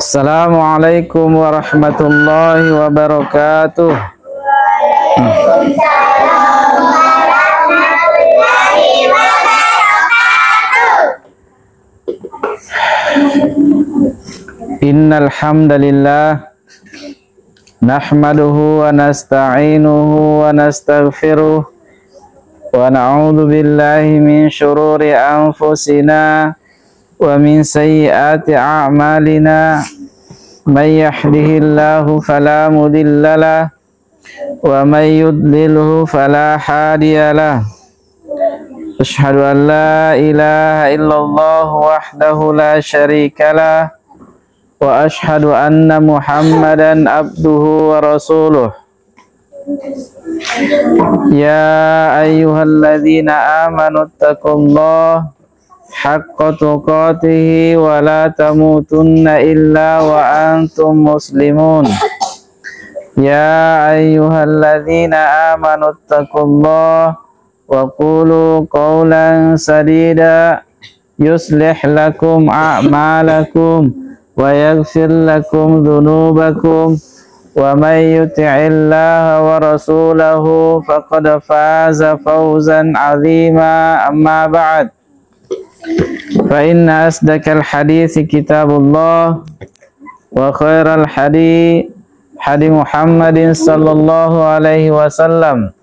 Assalamualaikum warahmatullahi wabarakatuh. Innal hamdalillah nahmaduhu wa nasta'inuhu wa nastaghfiruh wa na'udzu billahi min syururi anfusina wa min sayyiati a'malina. May yahdihillahu fala mudhillalah wa may yudlilhu fala hadiyalah. Asyhadu an la ilaha illallah wahdahu la syarikalah wa asyhadu anna Muhammadan abduhu wa rasuluh. Ya ayyuhalladzina amanu taqullaha haqqa tuqatih wa la tamutunna illa wa antum muslimun. Ya ayyuhalladzina amanu taqullaha wa qulu qawlan sadida yuslih lakum a'malakum wa yaghfir lakum dhunubakum wa may yuti'illaha wa rasulahu faqad faza fawzan 'azima. Amma ba'd. Fa inna asdaqal hadits kitabullah wa khairal hadi Muhammadin sallallahu alaihi wasallam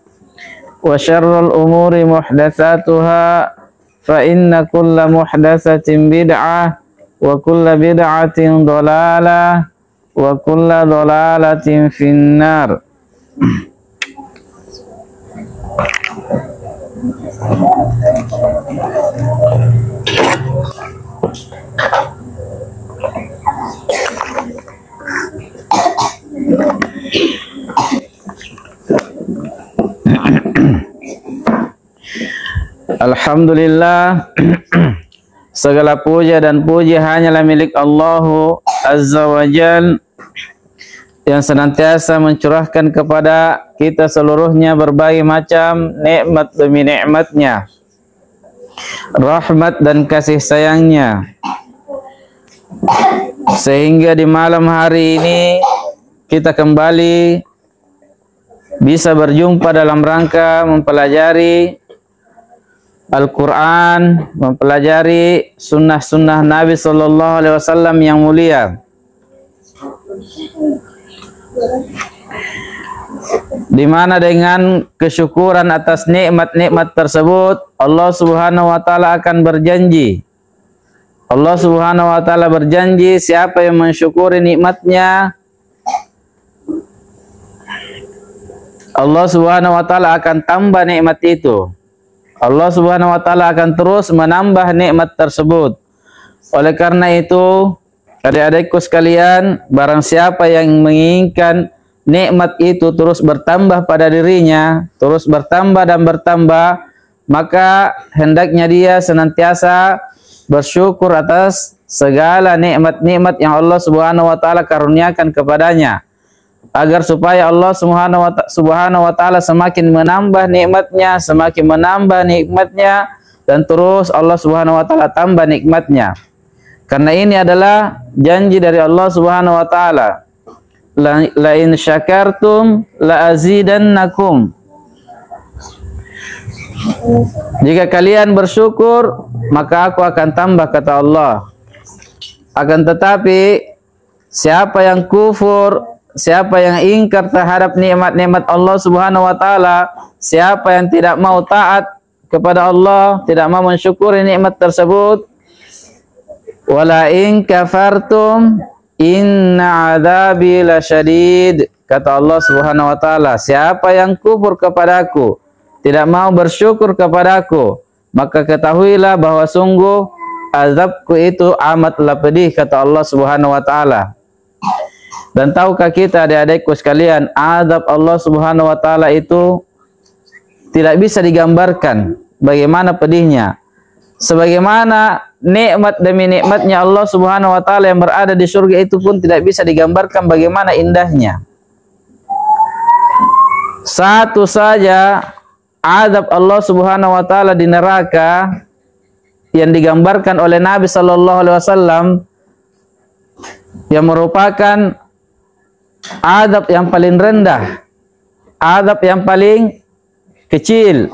wa syarrul umuri muhdatsatuha fa inna kulla muhdatsatin bid'ah wa kulla bid'atin dhalalah wa kulla dhalalatin finnar. Alhamdulillah, segala puja dan puji hanyalah milik Allah Azza wa Jal yang senantiasa mencurahkan kepada kita seluruhnya berbagai macam nikmat demi nikmatnya, rahmat dan kasih sayangnya, sehingga di malam hari ini kita kembali bisa berjumpa dalam rangka mempelajari Al-Quran, mempelajari sunnah-sunnah Nabi Sallallahu Alaihi Wasallam yang mulia, di mana dengan kesyukuran atas nikmat-nikmat tersebut Allah Subhanahu Wa Taala akan berjanji. Allah Subhanahu Wa Taala berjanji siapa yang mensyukuri nikmatnya, Allah Subhanahu Wa Taala akan tambah nikmat itu. Allah Subhanahu Wa Taala akan terus menambah nikmat tersebut. Oleh karena itu, adik-adikku sekalian, barang siapa yang menginginkan nikmat itu terus bertambah pada dirinya, terus bertambah dan bertambah, maka hendaknya dia senantiasa bersyukur atas segala nikmat-nikmat yang Allah Subhanahu Wa Taala karuniakan kepadanya, agar supaya Allah Subhanahu wa Ta'ala semakin menambah nikmatnya, semakin menambah nikmatnya, dan terus Allah Subhanahu wa Ta'ala tambah nikmatnya. Karena ini adalah janji dari Allah Subhanahu wa Ta'ala. La in syakartum la azidannakum. Jika kalian bersyukur, maka aku akan tambah, kata Allah. Akan tetapi siapa yang kufur, siapa yang ingkar terhadap nikmat-nikmat Allah Subhanahu wa Ta'ala, siapa yang tidak mau taat kepada Allah, tidak mau mensyukuri nikmat tersebut, wala in kafartum inna adzabi lasyadid, kata Allah Subhanahu wa Ta'ala, siapa yang kufur kepadaku, tidak mau bersyukur kepadaku, maka ketahuilah bahwa sungguh azabku itu amatlah pedih, kata Allah Subhanahu wa Ta'ala. Dan tahukah kita adik-adikku sekalian, azab Allah Subhanahu wa Ta'ala itu tidak bisa digambarkan bagaimana pedihnya. Sebagaimana nikmat demi nikmatnya Allah Subhanahu wa Ta'ala yang berada di surga itu pun tidak bisa digambarkan bagaimana indahnya. Satu saja azab Allah Subhanahu wa Ta'ala di neraka yang digambarkan oleh Nabi Sallallahu Alaihi Wasallam yang merupakan adab yang paling rendah, adab yang paling kecil,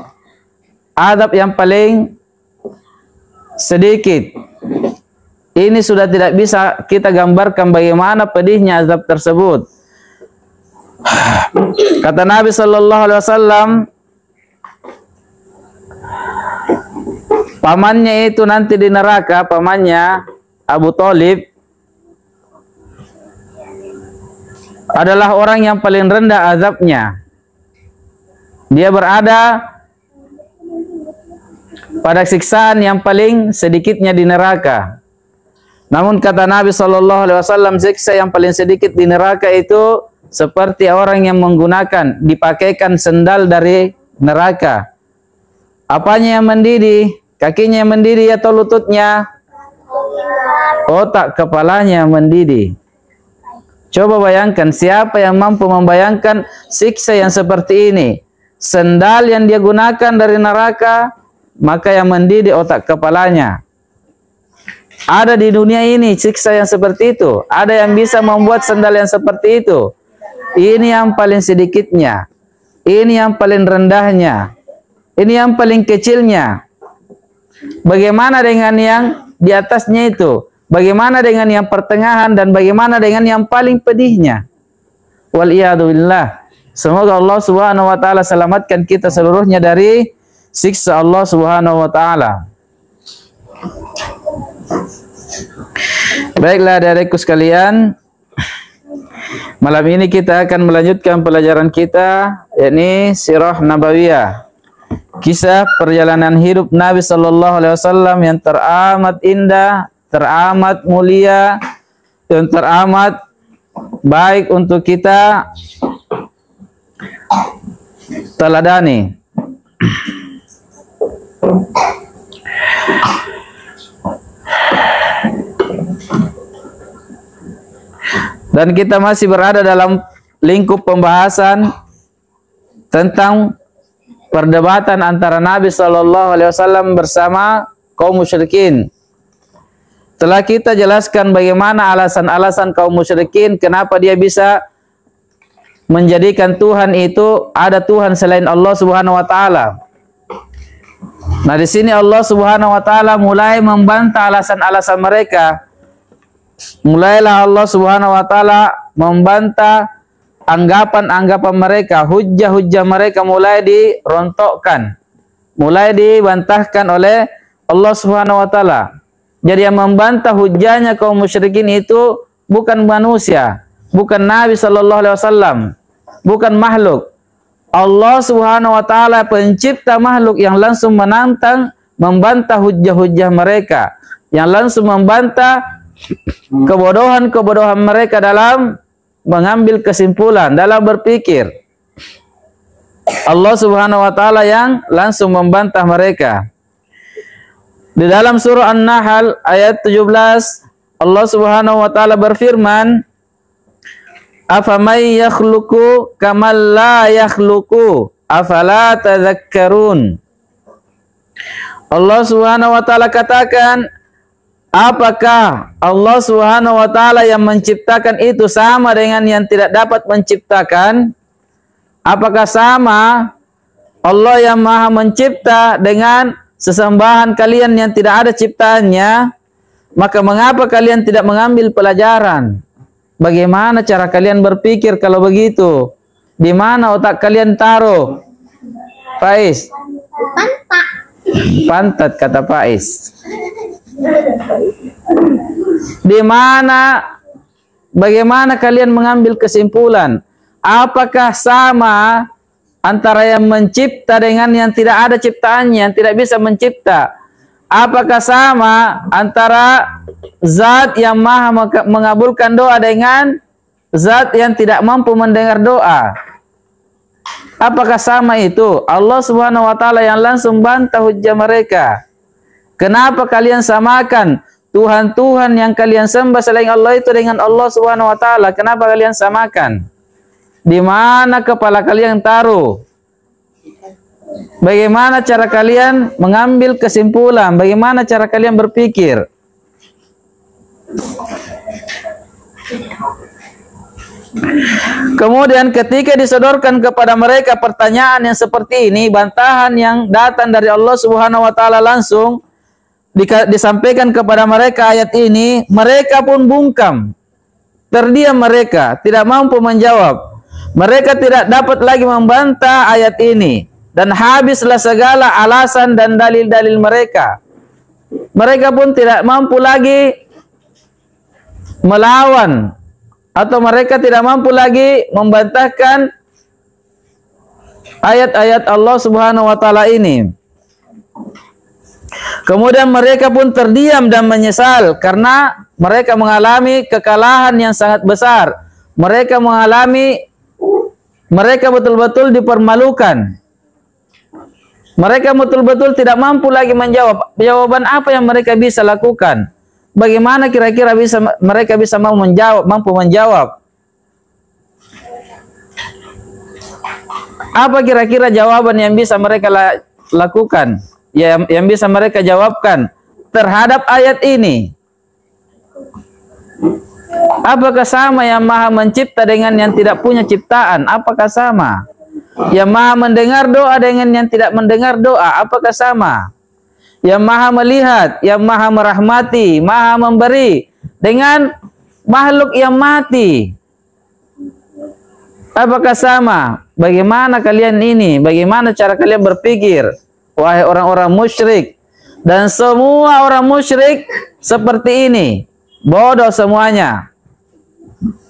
adab yang paling sedikit. Ini sudah tidak bisa kita gambarkan bagaimana pedihnya azab tersebut. Kata Nabi Sallallahu Alaihi Wasallam, pamannya itu nanti di neraka, pamannya Abu Thalib adalah orang yang paling rendah azabnya. Dia berada pada siksaan yang paling sedikitnya di neraka. Namun kata Nabi Sallallahu Alaihi Wasallam, siksa yang paling sedikit di neraka itu seperti orang yang menggunakan, dipakaikan sendal dari neraka. Apanya yang mendidih? Kakinya yang mendidih atau lututnya? Otak kepalanya yang mendidih. Coba bayangkan, siapa yang mampu membayangkan siksa yang seperti ini? Sendal yang dia gunakan dari neraka, maka yang mendidih otak kepalanya. Ada di dunia ini siksa yang seperti itu. Ada yang bisa membuat sendal yang seperti itu. Ini yang paling sedikitnya. Ini yang paling rendahnya. Ini yang paling kecilnya. Bagaimana dengan yang di atasnya itu? Bagaimana dengan yang pertengahan dan bagaimana dengan yang paling pedihnya? Waliyadzubillah. Semoga Allah Subhanahu wa taala selamatkan kita seluruhnya dari siksa Allah Subhanahu wa taala. Baiklah adik-adikku sekalian, malam ini kita akan melanjutkan pelajaran kita, yakni Sirah Nabawiyah. Kisah perjalanan hidup Nabi Sallallahu Alaihi Wasallam yang teramat indah, teramat mulia, dan teramat baik untuk kita teladani. Dan kita masih berada dalam lingkup pembahasan tentang perdebatan antara Nabi Sallallahu Alaihi Wasallam bersama kaum musyrikin. Telah kita jelaskan bagaimana alasan-alasan kaum musyrikin kenapa dia bisa menjadikan Tuhan itu ada Tuhan selain Allah Subhanahu wa taala. Nah, di sini Allah Subhanahu wa taala mulai membantah alasan-alasan mereka. Mulailah Allah Subhanahu wa taala membantah anggapan-anggapan mereka, hujjah-hujjah mereka mulai dirontokkan, mulai dibantahkan oleh Allah Subhanahu wa taala. Jadi yang membantah hujjahnya kaum musyrikin itu bukan manusia, bukan Nabi Sallallahu Alaihi Wasallam, bukan makhluk. Allah Subhanahu wa taala pencipta makhluk yang langsung menantang, membantah hujjah-hujjah mereka, yang langsung membantah kebodohan-kebodohan mereka dalam mengambil kesimpulan, dalam berpikir. Allah Subhanahu wa taala yang langsung membantah mereka. Di dalam surah An-Nahl ayat 17, Allah Subhanahu wa taala berfirman, "Afamay yakhluqu kamal la yakhluqu, afala tadhakkarun." Allah Subhanahu wa taala katakan, apakah Allah Subhanahu wa taala yang menciptakan itu sama dengan yang tidak dapat menciptakan? Apakah sama Allah yang Maha Mencipta dengan sesembahan kalian yang tidak ada ciptaannya? Maka mengapa kalian tidak mengambil pelajaran? Bagaimana cara kalian berpikir kalau begitu? Di mana otak kalian taruh? Faiz. Pantat kata Faiz. Di mana, bagaimana kalian mengambil kesimpulan? Apakah sama antara yang mencipta dengan yang tidak ada ciptaannya, yang tidak bisa mencipta? Apakah sama antara zat yang maha mengabulkan doa dengan zat yang tidak mampu mendengar doa? Apakah sama itu? Allah Subhanahu wa taala yang langsung bantah hujjah mereka. Kenapa kalian samakan Tuhan-Tuhan yang kalian sembah selain Allah itu dengan Allah Subhanahu wa taala? Kenapa kalian samakan? Di mana kepala kalian taruh? Bagaimana cara kalian mengambil kesimpulan? Bagaimana cara kalian berpikir? Kemudian ketika disodorkan kepada mereka pertanyaan yang seperti ini, bantahan yang datang dari Allah Subhanahu wa taala langsung disampaikan kepada mereka ayat ini, mereka pun bungkam. Terdiam mereka, tidak mampu menjawab. Mereka tidak dapat lagi membantah ayat ini dan habislah segala alasan dan dalil-dalil mereka. Mereka pun tidak mampu lagi melawan atau mereka tidak mampu lagi membantahkan ayat-ayat Allah Subhanahu wa taala ini. Kemudian mereka pun terdiam dan menyesal karena mereka mengalami kekalahan yang sangat besar. Mereka betul-betul dipermalukan. Mereka betul-betul tidak mampu lagi menjawab. Jawaban apa yang mereka bisa lakukan? Bagaimana kira-kira mereka bisa mampu menjawab? Apa kira-kira jawaban yang bisa mereka lakukan? Yang bisa mereka jawabkan terhadap ayat ini? Apakah sama yang maha mencipta dengan yang tidak punya ciptaan? Apakah sama? Yang maha mendengar doa dengan yang tidak mendengar doa? Apakah sama? Yang maha melihat, yang maha merahmati, maha memberi dengan makhluk yang mati? Apakah sama? Bagaimana kalian ini? Bagaimana cara kalian berpikir? Wahai orang-orang musyrik, dan semua orang musyrik seperti ini, bodoh semuanya.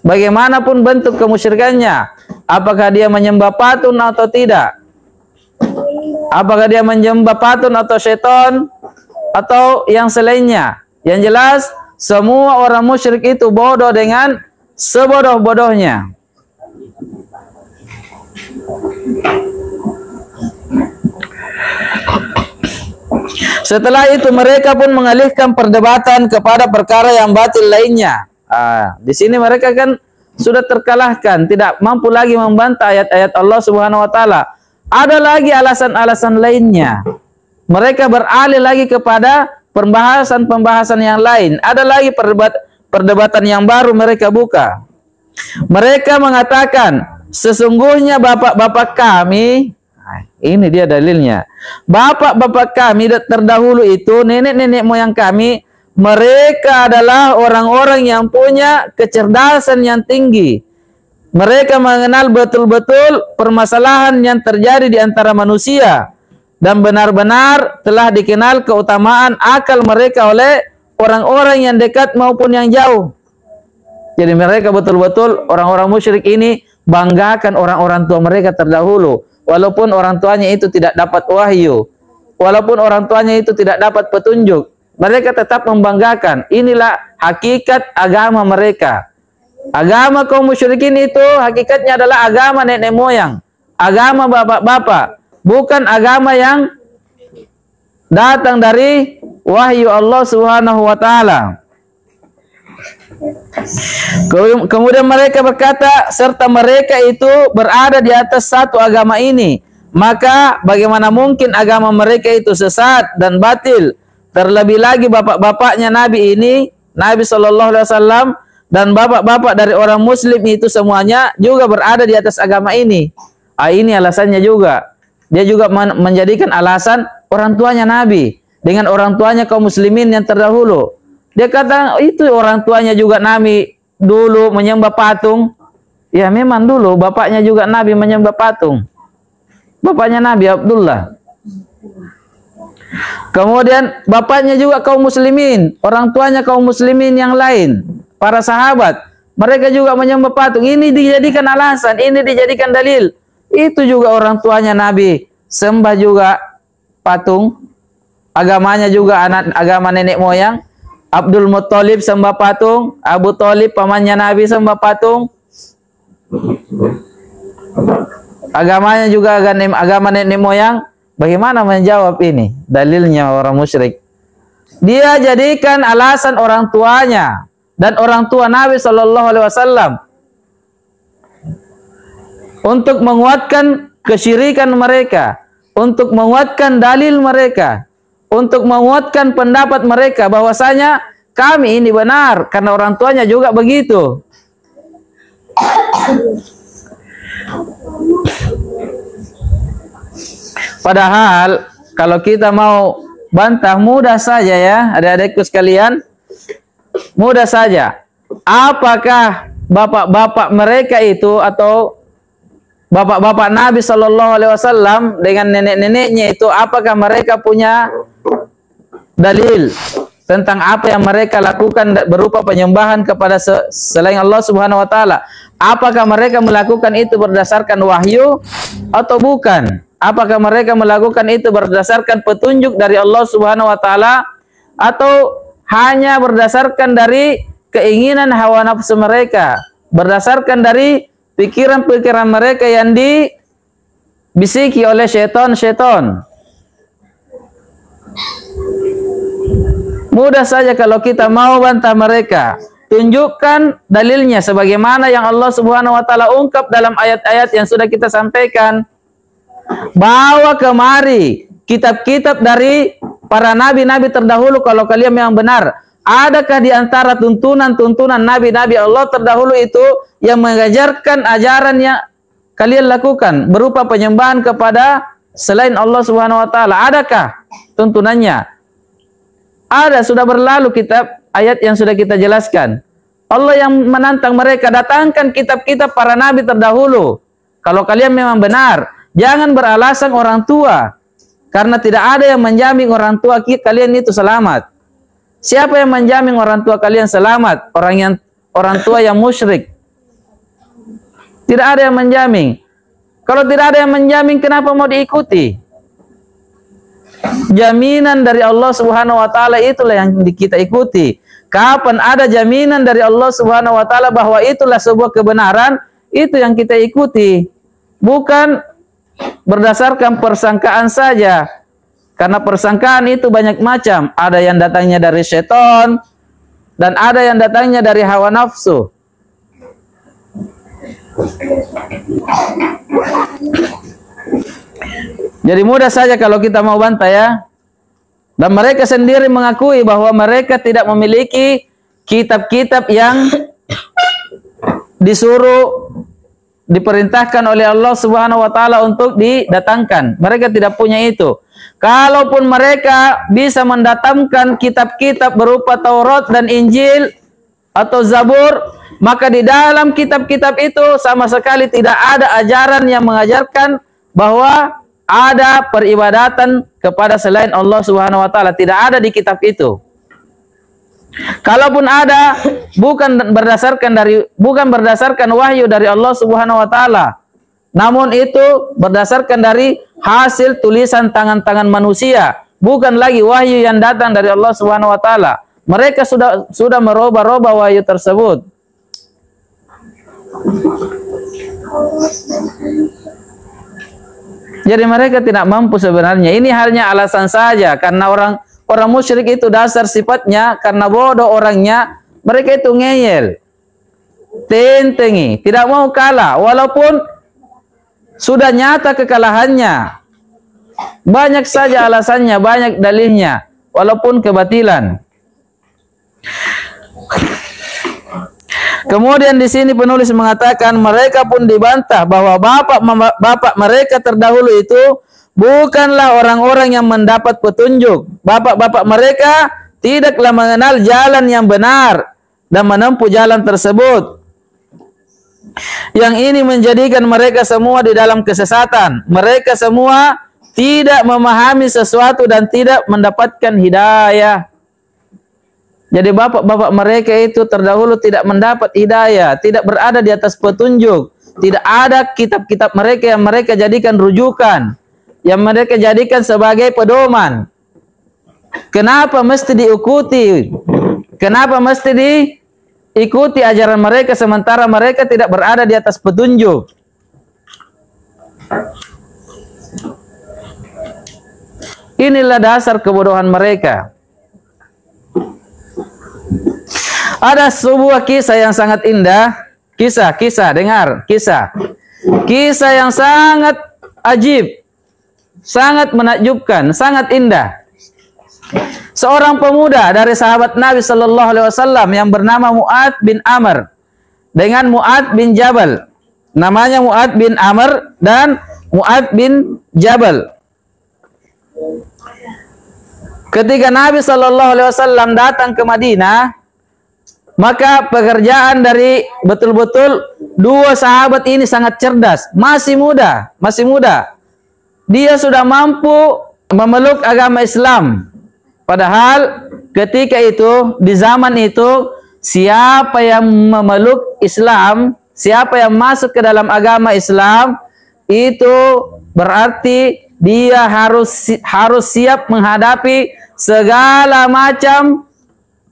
Bagaimanapun bentuk kemusyrikannya, apakah dia menyembah patung atau tidak? Apakah dia menyembah patung atau syaitan atau yang selainnya? Yang jelas semua orang musyrik itu bodoh dengan sebodoh-bodohnya. Setelah itu mereka pun mengalihkan perdebatan kepada perkara yang batil lainnya. Di sini mereka kan sudah terkalahkan, tidak mampu lagi membantah ayat-ayat Allah Subhanahu wa taala. Ada lagi alasan-alasan lainnya. Mereka beralih lagi kepada pembahasan-pembahasan yang lain. Ada lagi perdebatan yang baru mereka buka. Mereka mengatakan, sesungguhnya bapak-bapak kami, ini dia dalilnya. Bapak-bapak kami terdahulu itu, nenek-nenek moyang kami, mereka adalah orang-orang yang punya kecerdasan yang tinggi. Mereka mengenal betul-betul permasalahan yang terjadi di antara manusia. Dan benar-benar telah dikenal keutamaan akal mereka oleh orang-orang yang dekat maupun yang jauh. Jadi mereka betul-betul orang-orang musyrik ini banggakan orang-orang tua mereka terdahulu. Walaupun orang tuanya itu tidak dapat wahyu, walaupun orang tuanya itu tidak dapat petunjuk, mereka tetap membanggakan. Inilah hakikat agama mereka. Agama kaum musyrikin itu hakikatnya adalah agama nenek moyang, agama bapak-bapak, bukan agama yang datang dari wahyu Allah Subhanahu wa taala. Kemudian mereka berkata, serta mereka itu berada di atas satu agama ini, maka bagaimana mungkin agama mereka itu sesat dan batil? Terlebih lagi bapak-bapaknya Nabi ini, Nabi SAW, dan bapak-bapak dari orang muslim itu semuanya juga berada di atas agama ini. Ini alasannya juga. Dia juga menjadikan alasan orang tuanya Nabi dengan orang tuanya kaum muslimin yang terdahulu. Dia kata itu orang tuanya juga Nabi dulu menyembah patung. Ya memang dulu bapaknya juga Nabi menyembah patung. Bapaknya Nabi Abdullah. Kemudian bapaknya juga kaum muslimin, orang tuanya kaum muslimin yang lain, para sahabat. Mereka juga menyembah patung. Ini dijadikan alasan, ini dijadikan dalil. Itu juga orang tuanya Nabi sembah juga patung. Agamanya juga agama nenek moyang. Abdul Muttalib sembah patung, Abu Thalib pamannya Nabi sembah patung. Agamanya juga agama nenek moyang. Bagaimana menjawab ini? Dalilnya orang musyrik. Dia jadikan alasan orang tuanya dan orang tua Nabi SAW untuk menguatkan kesyirikan mereka, untuk menguatkan dalil mereka, untuk menguatkan pendapat mereka bahwasanya kami ini benar karena orang tuanya juga begitu. Padahal kalau kita mau bantah mudah saja ya, adik-adikku sekalian, mudah saja. Apakah bapak-bapak mereka itu atau bapak-bapak Nabi Shallallahu Alaihi Wasallam dengan nenek-neneknya itu, apakah mereka punya dalil tentang apa yang mereka lakukan berupa penyembahan kepada selain Allah Subhanahu Wa Taala? Apakah mereka melakukan itu berdasarkan wahyu atau bukan? Apakah mereka melakukan itu berdasarkan petunjuk dari Allah Subhanahu Wa Taala atau hanya berdasarkan dari keinginan hawa nafsu mereka, berdasarkan dari pikiran-pikiran mereka yang dibisiki oleh syaitan-syaitan? Mudah saja kalau kita mau bantah mereka, tunjukkan dalilnya sebagaimana yang Allah Subhanahu Wa Taala ungkap dalam ayat-ayat yang sudah kita sampaikan. Bawa kemari kitab-kitab dari para nabi-nabi terdahulu kalau kalian memang benar. Adakah di antara tuntunan-tuntunan nabi-nabi Allah terdahulu itu yang mengajarkan ajaran yang kalian lakukan berupa penyembahan kepada selain Allah Subhanahu Wa Taala? Adakah tuntunannya? Ada, sudah berlalu kitab ayat yang sudah kita jelaskan. Allah yang menantang mereka, datangkan kitab-kitab para nabi terdahulu. Kalau kalian memang benar, jangan beralasan orang tua, karena tidak ada yang menjamin orang tua kalian itu selamat. Siapa yang menjamin orang tua kalian selamat? Orang tua yang musyrik. Tidak ada yang menjamin. Kalau tidak ada yang menjamin, kenapa mau diikuti? Jaminan dari Allah Subhanahu Wa Taala itulah yang kita ikuti. Kapan ada jaminan dari Allah Subhanahu Wa Taala bahwa itulah sebuah kebenaran, itu yang kita ikuti. Bukan berdasarkan persangkaan saja. Karena persangkaan itu banyak macam. Ada yang datangnya dari syaitan dan ada yang datangnya dari hawa nafsu. Jadi mudah saja kalau kita mau bantah ya. Dan mereka sendiri mengakui bahwa mereka tidak memiliki kitab-kitab yang diperintahkan oleh Allah Subhanahu Wa Taala untuk didatangkan. Mereka tidak punya itu. Kalaupun mereka bisa mendatangkan kitab-kitab berupa Taurat dan Injil atau Zabur, maka di dalam kitab-kitab itu sama sekali tidak ada ajaran yang mengajarkan bahwa ada peribadatan kepada selain Allah Subhanahu Wa Taala. Tidak ada di kitab itu. Kalaupun ada, bukan berdasarkan wahyu dari Allah Subhanahu Wa Taala, namun itu berdasarkan dari hasil tulisan tangan-tangan manusia, bukan lagi wahyu yang datang dari Allah Subhanahu Wa Taala. Mereka sudah merubah-rubah wahyu tersebut. Jadi mereka tidak mampu sebenarnya. Ini hanya alasan saja karena orang musyrik itu dasar sifatnya karena bodoh orangnya, mereka itu ngeyel, tentengi, tidak mau kalah walaupun sudah nyata kekalahannya. Banyak saja alasannya, banyak dalilnya, walaupun kebatilan. Kemudian di sini penulis mengatakan mereka pun dibantah bahwa bapak mereka terdahulu itu bukanlah orang-orang yang mendapat petunjuk. Bapak-bapak mereka tidaklah mengenal jalan yang benar dan menempuh jalan tersebut. Yang ini menjadikan mereka semua di dalam kesesatan. Mereka semua tidak memahami sesuatu dan tidak mendapatkan hidayah. Jadi bapak-bapak mereka itu terdahulu tidak mendapat hidayah, tidak berada di atas petunjuk. Tidak ada kitab-kitab mereka yang mereka jadikan rujukan, yang mereka jadikan sebagai pedoman. Kenapa mesti diikuti? Kenapa mesti diikuti ajaran mereka sementara mereka tidak berada di atas petunjuk? Inilah dasar kebodohan mereka. Ada sebuah kisah yang sangat indah. Kisah, dengar. Kisah yang sangat ajib. sangat menakjubkan, sangat indah. Seorang pemuda dari sahabat Nabi Sallallahu Alaihi Wasallam yang bernama Mu'adz bin Amr dengan Mu'adz bin Jabal. Namanya Mu'adz bin Amr dan Mu'adz bin Jabal. Ketika Nabi Sallallahu Alaihi Wasallam datang ke Madinah, maka pekerjaan dari betul-betul dua sahabat ini sangat cerdas, masih muda. Dia sudah mampu memeluk agama Islam. Padahal ketika itu, di zaman itu, siapa yang memeluk Islam, siapa yang masuk ke dalam agama Islam, itu berarti dia harus siap menghadapi segala macam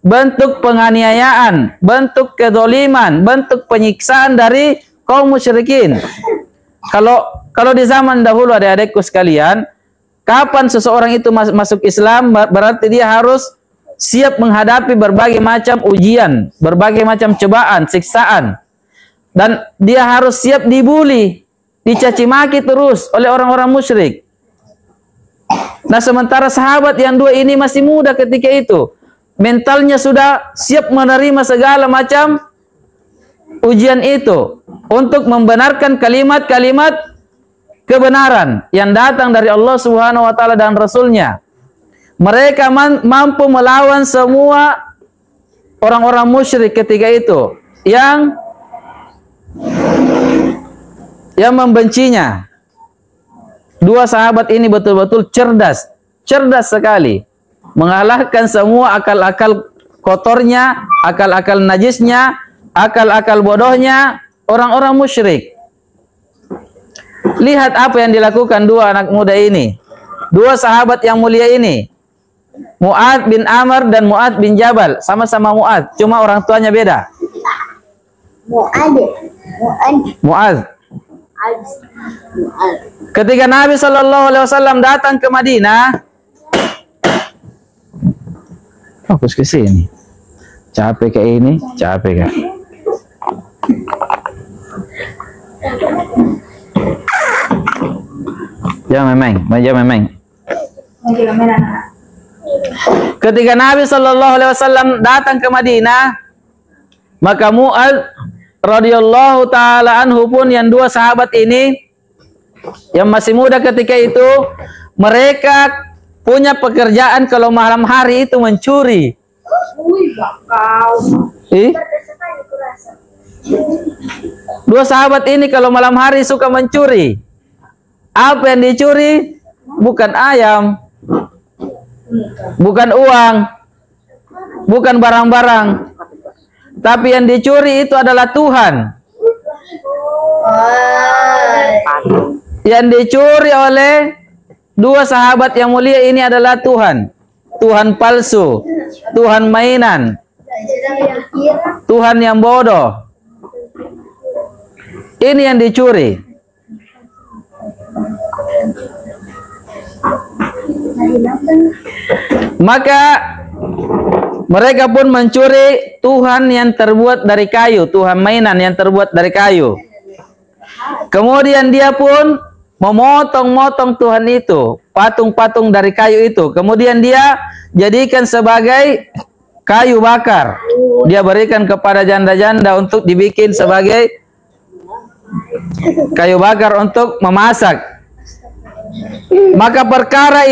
bentuk penganiayaan, bentuk kezaliman, bentuk penyiksaan dari kaum musyrikin. Kalau di zaman dahulu, adik-adikku sekalian, kapan seseorang itu masuk Islam, berarti dia harus siap menghadapi berbagai macam ujian, berbagai macam cobaan, siksaan. Dan dia harus siap dibuli, dicaci maki terus oleh orang-orang musyrik. Nah, sementara sahabat yang dua ini masih muda ketika itu. Mentalnya sudah siap menerima segala macam ujian itu untuk membenarkan kalimat-kalimat kebenaran yang datang dari Allah Subhanahu wa taala dan Rasul-Nya. Mereka mampu melawan semua orang-orang musyrik ketika itu yang membencinya. Dua sahabat ini betul-betul cerdas sekali. Mengalahkan semua akal-akal kotornya, akal-akal najisnya, akal-akal bodohnya orang-orang musyrik. Lihat apa yang dilakukan dua anak muda ini, dua sahabat yang mulia ini, Mu'adz bin Amr dan Mu'adz bin Jabal. Sama-sama Mu'adz, cuma orang tuanya beda. Mu'adz. Ketika Nabi Sallallahu Alaihi Wasallam datang ke Madinah, fokus ke sini. Capek kayak ini, capek kak. Jangan memang. Ketika Nabi Sallallahu Alaihi Wasallam datang ke Madinah, maka Mu'adz radhiyallahu taala anhu pun, yang dua sahabat ini yang masih muda ketika itu, mereka punya pekerjaan kalau malam hari itu mencuri. Dua sahabat ini kalau malam hari suka mencuri. Apa yang dicuri? Bukan ayam, bukan uang, bukan barang-barang, tapi yang dicuri itu adalah Tuhan. Yang dicuri oleh dua sahabat yang mulia ini adalah Tuhan. Tuhan palsu, Tuhan mainan, Tuhan yang bodoh. Ini yang dicuri. Maka mereka pun mencuri Tuhan yang terbuat dari kayu, Tuhan mainan yang terbuat dari kayu. Kemudian dia pun memotong-motong Tuhan itu, patung-patung dari kayu itu. Kemudian dia jadikan sebagai kayu bakar. Dia berikan kepada janda-janda untuk dibikin sebagai kayu bakar untuk memasak. Maka perkara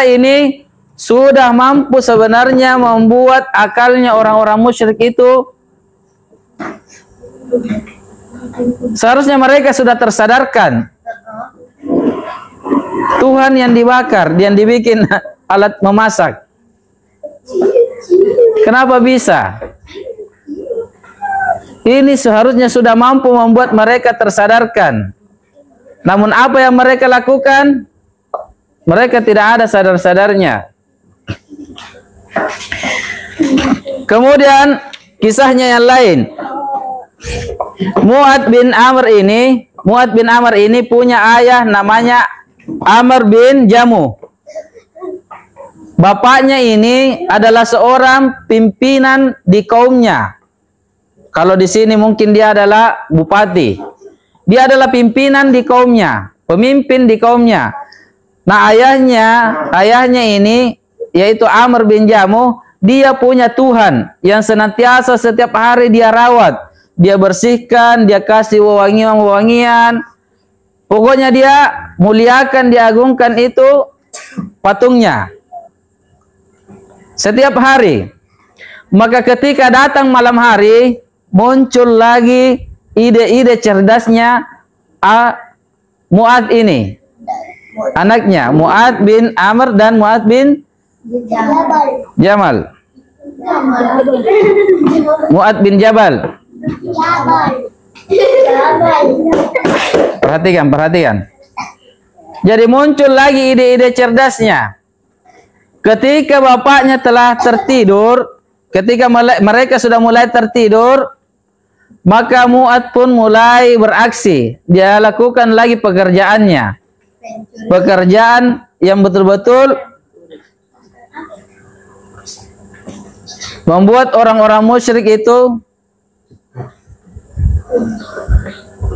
ini sudah mampu sebenarnya membuat akalnya orang-orang musyrik itu. Seharusnya mereka sudah tersadarkan Tuhan yang dibakar, yang dibikin alat memasak. Kenapa bisa? Ini seharusnya sudah mampu membuat mereka tersadarkan. Namun apa yang mereka lakukan? Mereka tidak ada sadar-sadarnya. Kemudian kisahnya yang lain. Mu'adz bin Amr ini punya ayah namanya Amr bin Jamuh. Bapaknya ini adalah seorang pimpinan di kaumnya. Kalau di sini mungkin dia adalah bupati. Dia adalah pimpinan di kaumnya. pemimpin di kaumnya. Nah, ayahnya ini yaitu Amr bin Jamuh, dia punya Tuhan yang senantiasa setiap hari dia rawat, dia bersihkan, dia kasih wewangian-wewangian. Pokoknya dia muliakan, diagungkan itu patungnya setiap hari. Maka ketika datang malam hari, muncul lagi ide-ide cerdasnya Mu'ad ini, anaknya Mu'ad bin Amr dan Mu'ad bin Jamal. Mu'ad bin Jabal. Perhatikan. Jadi muncul lagi ide-ide cerdasnya. Ketika bapaknya telah tertidur, ketika mereka sudah mulai tertidur, maka Mu'ad pun mulai beraksi. Dia lakukan lagi pekerjaannya. Pekerjaan yang betul-betul membuat orang-orang musyrik itu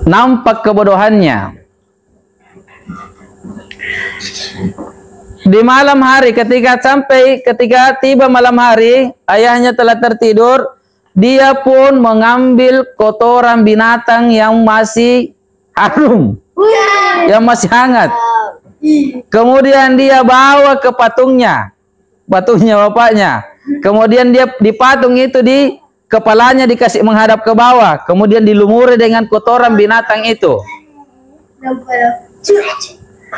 nampak kebodohannya. Di malam hari ketika tiba malam hari, ayahnya telah tertidur, dia pun mengambil kotoran binatang yang masih harum, yang masih hangat. Kemudian dia bawa ke patungnya bapaknya. Kemudian dia di patung itu di kepalanya dikasih menghadap ke bawah, kemudian dilumuri dengan kotoran binatang itu.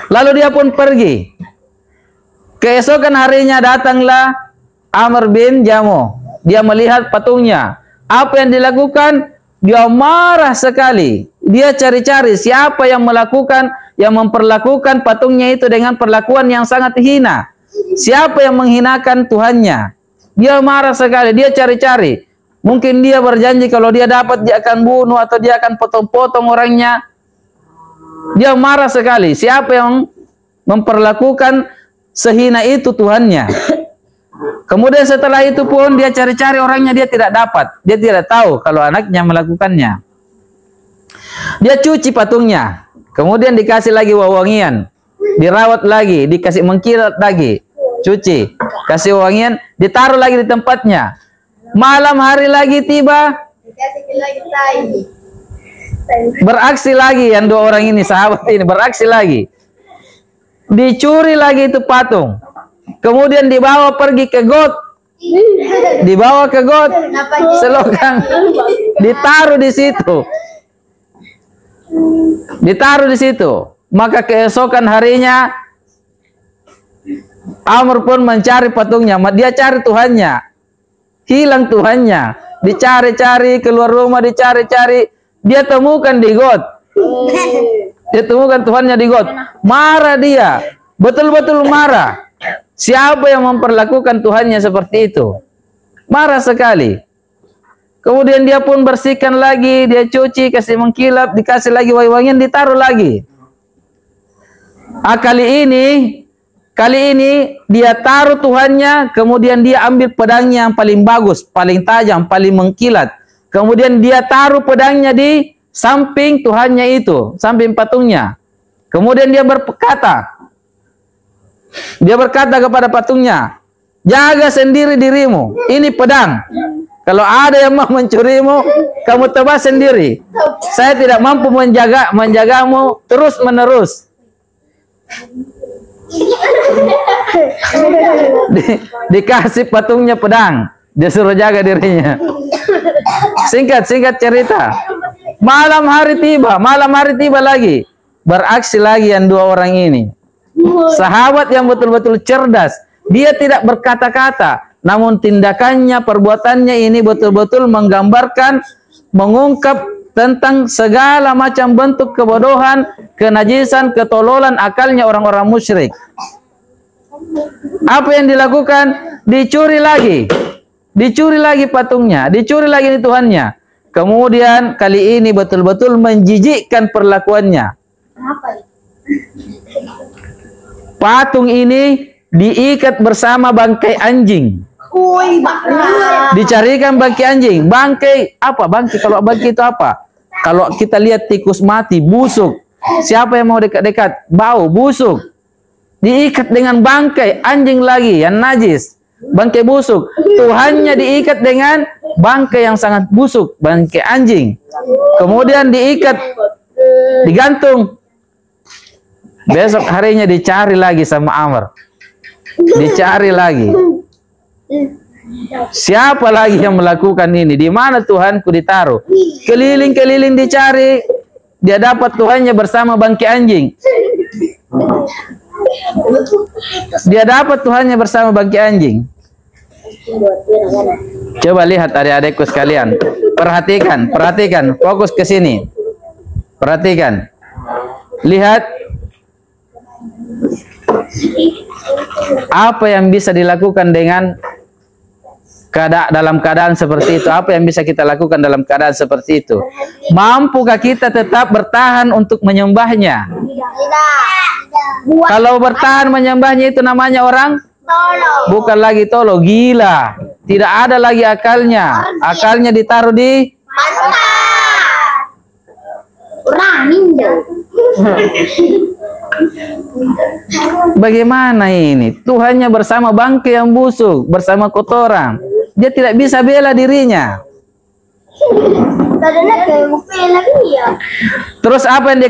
Lalu dia pun pergi. Keesokan harinya datanglah Amr bin Jamuh. Dia melihat patungnya. Apa yang dilakukan? Dia marah sekali. Dia cari-cari siapa yang memperlakukan patungnya itu dengan perlakuan yang sangat hina. Siapa yang menghinakan Tuhannya? Dia marah sekali. Dia cari-cari. Mungkin dia berjanji kalau dia dapat dia akan bunuh atau dia akan potong-potong orangnya. Dia marah sekali. Siapa yang memperlakukan sehina itu Tuhannya? Kemudian setelah itu pun dia cari-cari orangnya, dia tidak dapat. Dia tidak tahu kalau anaknya melakukannya. Dia cuci patungnya. Kemudian dikasih lagi wewangian. Dirawat lagi, dikasih mengkilat lagi. Cuci, kasih wewangian, ditaruh lagi di tempatnya. Malam hari lagi tiba, beraksi lagi yang dua orang ini, sahabat ini beraksi lagi. Dicuri lagi itu patung. Kemudian dibawa pergi ke got. Dibawa ke got, selokan, ditaruh di situ. Ditaruh di situ. Maka keesokan harinya Amr pun mencari patungnya. Dia cari Tuhannya. Hilang Tuhannya. Dicari-cari keluar rumah, dicari-cari. Dia temukan di got. Dia temukan Tuhannya di got. Marah dia. Betul-betul marah. Siapa yang memperlakukan Tuhannya seperti itu? Marah sekali. Kemudian dia pun bersihkan lagi. Dia cuci, kasih mengkilap, dikasih lagi wangian, ditaruh lagi. Kali ini dia taruh Tuhannya, kemudian dia ambil pedangnya yang paling bagus, paling tajam, paling mengkilat. Kemudian dia taruh pedangnya di samping Tuhannya itu, samping patungnya. Kemudian dia berkata kepada patungnya, jaga sendiri dirimu, ini pedang. Kalau ada yang mau mencurimu, kamu tebas sendiri. Saya tidak mampu menjagamu terus menerus. Dikasih patungnya pedang, dia suruh jaga dirinya. Singkat cerita, malam hari tiba lagi, beraksi lagi yang dua orang ini. Sahabat yang betul-betul cerdas, dia tidak berkata-kata, namun tindakannya, perbuatannya ini betul-betul menggambarkan, mengungkap tentang segala macam bentuk kebodohan, kenajisan, ketololan akalnya orang-orang musyrik. Apa yang dilakukan? Dicuri lagi patungnya, dicuri lagi Tuhannya. Kemudian kali ini betul-betul menjijikkan perlakuannya. Patung ini diikat bersama bangkai anjing. Dicarikan bangkai anjing. Bangkai apa? Bangkai, kalau bangkai itu apa? Kalau kita lihat tikus mati, busuk, Siapa yang mau dekat-dekat? Bau, busuk. Diikat dengan bangkai anjing lagi yang najis, bangkai busuk. Tuhannya diikat dengan bangkai yang sangat busuk, bangkai anjing. Kemudian diikat, digantung. Besok harinya dicari lagi sama Amr. Dicari lagi. Siapa lagi yang melakukan ini? Di mana Tuhanku ditaruh? Keliling-keliling dicari. Dia dapat Tuhannya bersama bangkai anjing. Dia dapat Tuhannya bersama bangkai anjing. Coba lihat adik-adikku sekalian. Perhatikan, perhatikan. Fokus ke sini. Perhatikan. Lihat. Apa yang bisa dilakukan dengan dalam keadaan seperti itu? Apa yang bisa kita lakukan dalam keadaan seperti itu? Mampukah kita tetap bertahan untuk menyembahnya? Kalau bertahan menyembahnya itu namanya orang tolo. Bukan lagi tolo, gila. Tidak ada lagi akalnya. Akalnya ditaruh di orang ninja. Bagaimana ini? Tuhannya bersama bangkai yang busuk, bersama kotoran. Dia tidak bisa bela dirinya. Terus apa yang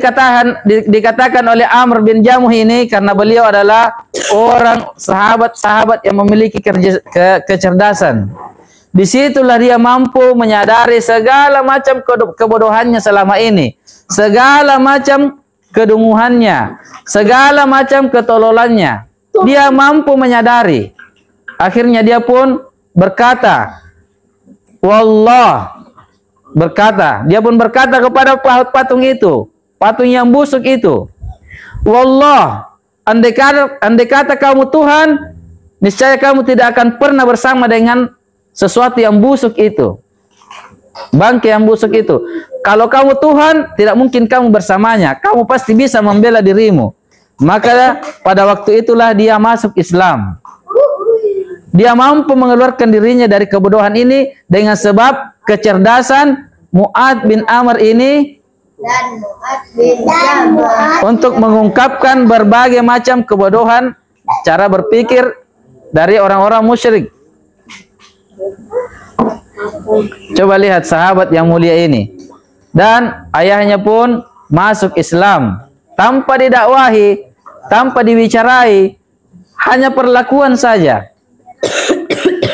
dikatakan oleh Amr bin Jamuh ini, karena beliau adalah orang sahabat-sahabat yang memiliki kecerdasan. Disitulah dia mampu menyadari segala macam kebodohannya selama ini, segala macam kedunguhannya, segala macam ketololannya. Dia mampu menyadari. Akhirnya dia pun berkata, Wallah, dia pun berkata kepada patung itu, patung yang busuk itu, Wallah, andai kata kamu Tuhan, niscaya kamu tidak akan pernah bersama dengan sesuatu yang busuk itu, bangkai yang busuk itu. Kalau kamu Tuhan, tidak mungkin kamu bersamanya. Kamu pasti bisa membela dirimu. Maka pada waktu itulah dia masuk Islam. Dia mampu mengeluarkan dirinya dari kebodohan ini dengan sebab kecerdasan Mu'ad bin Amr ini dan Mu'ad bin Jabal untuk mengungkapkan berbagai macam kebodohan cara berpikir dari orang-orang musyrik. Coba lihat sahabat yang mulia ini. Dan ayahnya pun masuk Islam tanpa didakwahi, tanpa dibicarai, hanya perlakuan saja.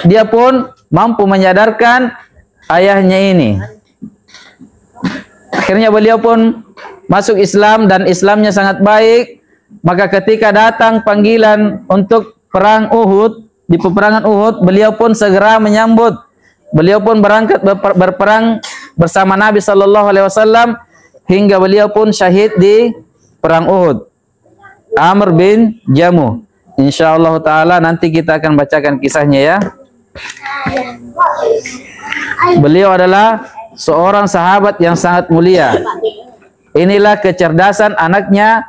Dia pun mampu menyadarkan ayahnya ini. Akhirnya beliau pun masuk Islam dan Islamnya sangat baik. Maka ketika datang panggilan untuk perang Uhud, di peperangan Uhud, beliau pun segera menyambut. Beliau pun berangkat berperang bersama Nabi Sallallahu Alaihi Wasallam hingga beliau pun syahid di perang Uhud. Amr bin Jamuh. Insyaallah taala nanti kita akan bacakan kisahnya ya. Beliau adalah seorang sahabat yang sangat mulia. Inilah kecerdasan anaknya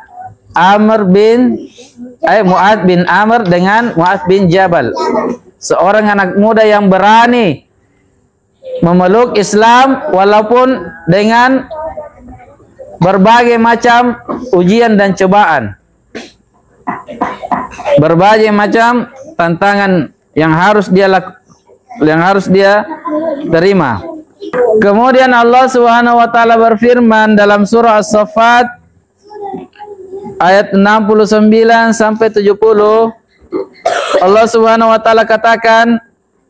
Mu'ad bin Amr dengan Mu'ad bin Jabal. Seorang anak muda yang berani memeluk Islam walaupun dengan berbagai macam ujian dan cobaan. Berbagai macam tantangan yang harus dia terima. Kemudian Allah Subhanahu wa taala berfirman dalam surah As-Saffat ayat 69 sampai 70. Allah Subhanahu wa taala katakan,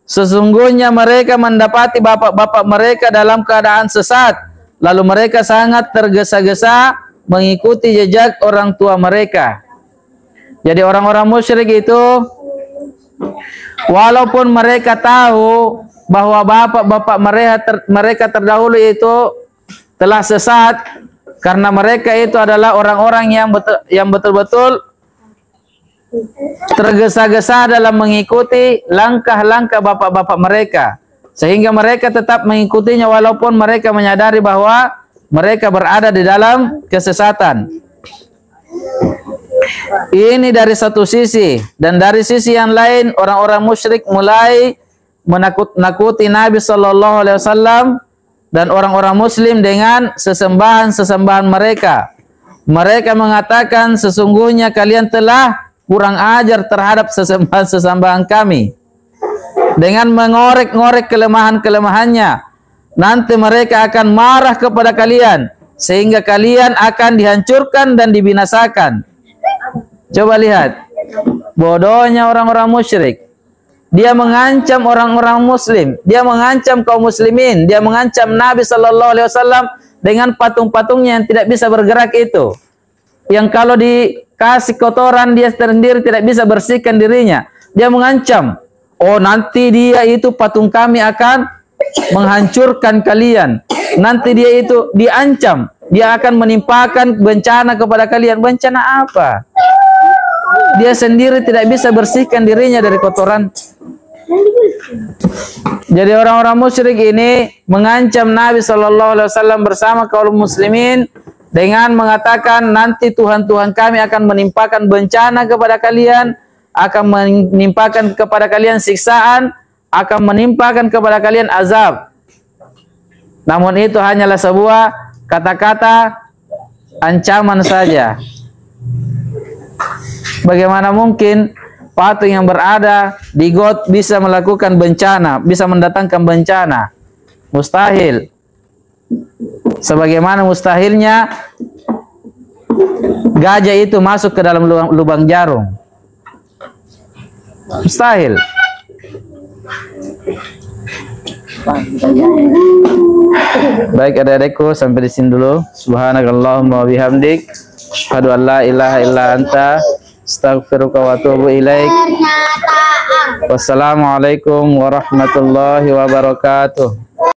sesungguhnya mereka mendapati bapak-bapak mereka dalam keadaan sesat, lalu mereka sangat tergesa-gesa mengikuti jejak orang tua mereka. Jadi orang-orang musyrik itu walaupun mereka tahu bahwa bapak-bapak mereka terdahulu itu telah sesat, karena mereka itu adalah orang-orang yang betul-betul tergesa-gesa dalam mengikuti langkah-langkah bapak-bapak mereka, sehingga mereka tetap mengikutinya walaupun mereka menyadari bahwa mereka berada di dalam kesesatan. Ini dari satu sisi, dan dari sisi yang lain orang-orang musyrik mulai menakut-nakuti Nabi Sallallahu Alaihi Wasallam dan orang-orang Muslim dengan sesembahan-sesembahan mereka. Mereka mengatakan sesungguhnya kalian telah kurang ajar terhadap sesembahan kami. Dengan mengorek-ngorek kelemahan-kelemahannya, nanti mereka akan marah kepada kalian, sehingga kalian akan dihancurkan dan dibinasakan. Coba lihat, bodohnya orang-orang musyrik. Dia mengancam orang-orang muslim, dia mengancam kaum muslimin, dia mengancam Nabi Sallallahu Alaihi Wasallam dengan patung-patungnya yang tidak bisa bergerak itu. Yang kalau dikasih kotoran dia sendiri tidak bisa bersihkan dirinya. Dia mengancam, oh nanti dia itu patung kami akan menghancurkan kalian. Nanti dia itu diancam, dia akan menimpakan bencana kepada kalian. Bencana apa? Dia sendiri tidak bisa bersihkan dirinya dari kotoran. Jadi orang-orang musyrik ini mengancam Nabi Shallallahu Alaihi Wasallam bersama kaum muslimin dengan mengatakan nanti Tuhan-Tuhan kami akan menimpakan bencana kepada kalian, akan menimpakan kepada kalian siksaan, akan menimpakan kepada kalian azab. Namun itu hanyalah sebuah kata-kata ancaman saja. Bagaimana mungkin patung yang berada di got bisa melakukan bencana, bisa mendatangkan bencana? Mustahil. Sebagaimana mustahilnya gajah itu masuk ke dalam lubang jarum. Mustahil. Baik adik-adikku, sampai di sini dulu. Subhanakallahumma wa bihamdik, asyhadu an la ilaha illa anta, astaghfiruka wa atubu ilaik. Wassalamualaikum warahmatullahi wabarakatuh.